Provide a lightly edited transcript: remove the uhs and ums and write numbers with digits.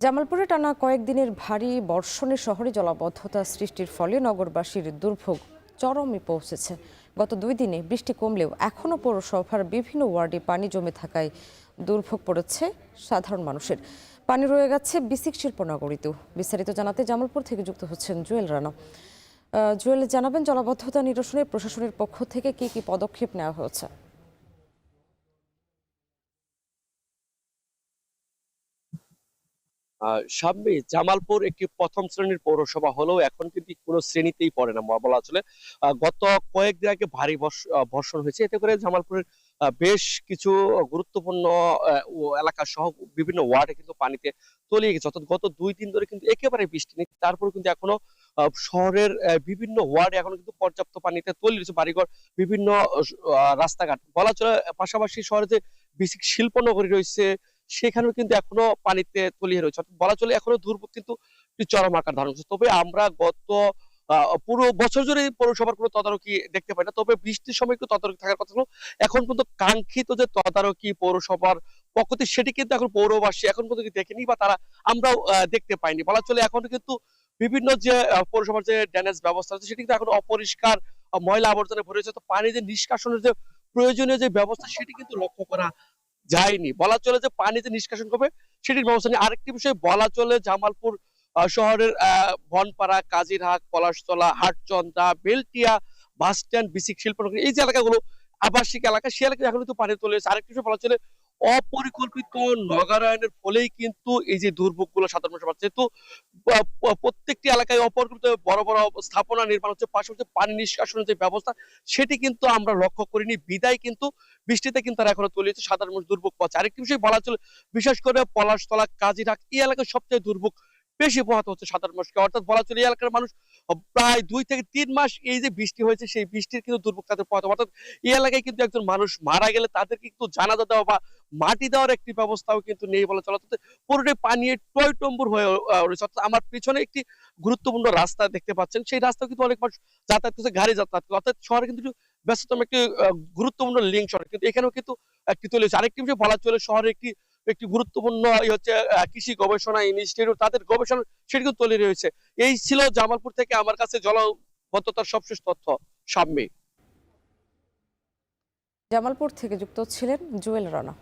জামালপুরে টানা কয়েকদিনের ভারী বর্ষণে শহরে জলাবদ্ধতা সৃষ্টির ফলে নগরবাসীর দুর্ভোগ চরমে পৌঁছেছে। গত 2 দিনে বৃষ্টি কমলেও এখনও পৌরসভার বিভিন্ন ওয়ার্ডে পানি জমে থাকায় দুর্ভোগ পড়েছে সাধারণ মানুষের। পানি রয়ে গেছে বিসিক শিল্পনগরীতেও। বিস্তারিত জানাতে জামালপুর থেকে যুক্ত হচ্ছেন জুয়েল রানা। জুয়েল, জানাবেন জলাবদ্ধতা নিরসনে প্রশাসনের পক্ষ থেকে কি কি পদক্ষেপ নেওয়া হয়েছে? সামনে জামালপুর একটি প্রথম শ্রেণীর পৌরসভা হলেও এখন কিন্তু কোনো শ্রেণীতেই পড়ে না বলা চলে। গত কয়েকদিন আগে ভারী বর্ষণ হয়েছে, এতে করে জামালপুরের বেশ কিছু গুরুত্বপূর্ণ এলাকা সহ বিভিন্ন ওয়ার্ডে কিন্তু পানিতে তলিয়ে গেছে। অর্থাৎ গত 2 দিন ধরে কিন্তু একেবারে বৃষ্টি নেই, তারপর কিন্তু এখনো শহরের বিভিন্ন ওয়ার্ডে এখনো কিন্তু পর্যাপ্ত পানিতে তলিয়ে রয়েছে বাড়িঘর, বিভিন্ন রাস্তাঘাট বলা চলে। পাশাপাশি শহরে যে বেসিক শিল্পনগরী রয়েছে সেখানেও কিন্তু এখনো পানিতে তলিয়ে রয়েছে। অর্থাৎ বলা চলে এখনো দুর্ভোগ কিন্তু একটি চরম আকার ধারণ করছে। তবে আমরা গত পুরো বছর জুড়ে পৌরসভার কোনো তদারকি দেখতে পাই না, তবে বৃষ্টির সময় একটু তদারকি থাকার কথা ছিল। এখন কিন্তু কাঙ্ক্ষিত যে তদারকি পৌরসভার পক্ষ থেকে সেটি কিন্তু এখন পৌরবাসী এখন পর্যন্ত দেখেনি, বা তারা আমরাও দেখতে পাইনি। বলা চলে এখন কিন্তু বিভিন্ন যে পৌরসভার যে ড্রেনেজ ব্যবস্থা আছে সেটি কিন্তু এখন অপরিষ্কার, ময়লা আবর্জনা ভরে রয়েছে। তো পানি যে নিষ্কাশনের যে প্রয়োজনীয় যে ব্যবস্থা সেটি কিন্তু লক্ষ্য করা যায়নি। বলা চলে যে পানি যে নিষ্কাশন করবে সেটির ব্যবস্থা নেই। আরেকটি বিষয় বলা চলে, জামালপুর শহরের বনপাড়া, কাজিরহাট, পলাশতলা, হাটচন্দ্রা, বেলটিয়া, বাস স্ট্যান্ড, বিসিক শিল্পনগরী, এই যে এলাকাগুলো আবাসিক এলাকা, সেই এলাকায় এখন কিন্তু পানি চলে এসেছে। আরেকটি বিষয় বলা চলে, অপরিকল্পিত নগরায়নের ফলেই কিন্তু এই যে দুর্ভোগগুলো সাধারণ মানুষ পাচ্ছে। যেহেতু প্রত্যেকটি এলাকায় অপরিকল্পিত বড় বড় স্থাপনা নির্মাণ হচ্ছে, পাশাপাশি পানি নিষ্কাশনের যে ব্যবস্থা সেটি কিন্তু আমরা লক্ষ্য করিনি, বিদায় কিন্তু বৃষ্টিতে কিন্তু তারা এখনো তলিয়েছে, সাধারণ মানুষ দুর্ভোগ পাচ্ছে। আরেকটি বিষয় বলা চলে, বিশেষ করে পলাশতলা, কাজিরহাট এই এলাকায় সবচেয়ে দুর্ভোগ বেশি পোহাতে হচ্ছে সাধারণ মানুষকে। অর্থাৎ বলা চলে এই এলাকার মানুষ প্রায় 2 থেকে 3 মাস এই যে বৃষ্টি হয়েছে সেই বৃষ্টির কিন্তু দুর্ভোগ তাদের পোহাতে। অর্থাৎ এই এলাকায় কিন্তু একজন মানুষ মারা গেলে তাদেরকে কিন্তু জানাজা দেওয়া বা মাটি দেওয়ার একটি ব্যবস্থাও কিন্তু নেই বলা চলে। অর্থাৎ পুরোটাই পানি টইটম্বুর হয়ে রয়েছে। অর্থাৎ আমার পিছনে একটি গুরুত্বপূর্ণ রাস্তা দেখতে পাচ্ছেন, সেই রাস্তাও কিন্তু অনেক মানুষ যাতায়াত করছে, গাড়ি যাতায়াত করে। অর্থাৎ শহরে কিন্তু ব্যস্ততম একটি গুরুত্বপূর্ণ লিঙ্ক সড়ক, কিন্তু এখানেও কিন্তু একটি তৈরি হয়েছে। আরেকটি বিষয় বলা চলে, শহরে একটি একটি গুরুত্বপূর্ণ হচ্ছে কৃষি গবেষণা ইনস্টিটিউট, তাদের গবেষণা সেটি কিন্তু তৈরি রয়েছে। এই ছিল জামালপুর থেকে আমার কাছে জলবদ্ধতার সবশেষ তথ্য। সামনে জামালপুর থেকে যুক্ত ছিলেন জুয়েল রানা।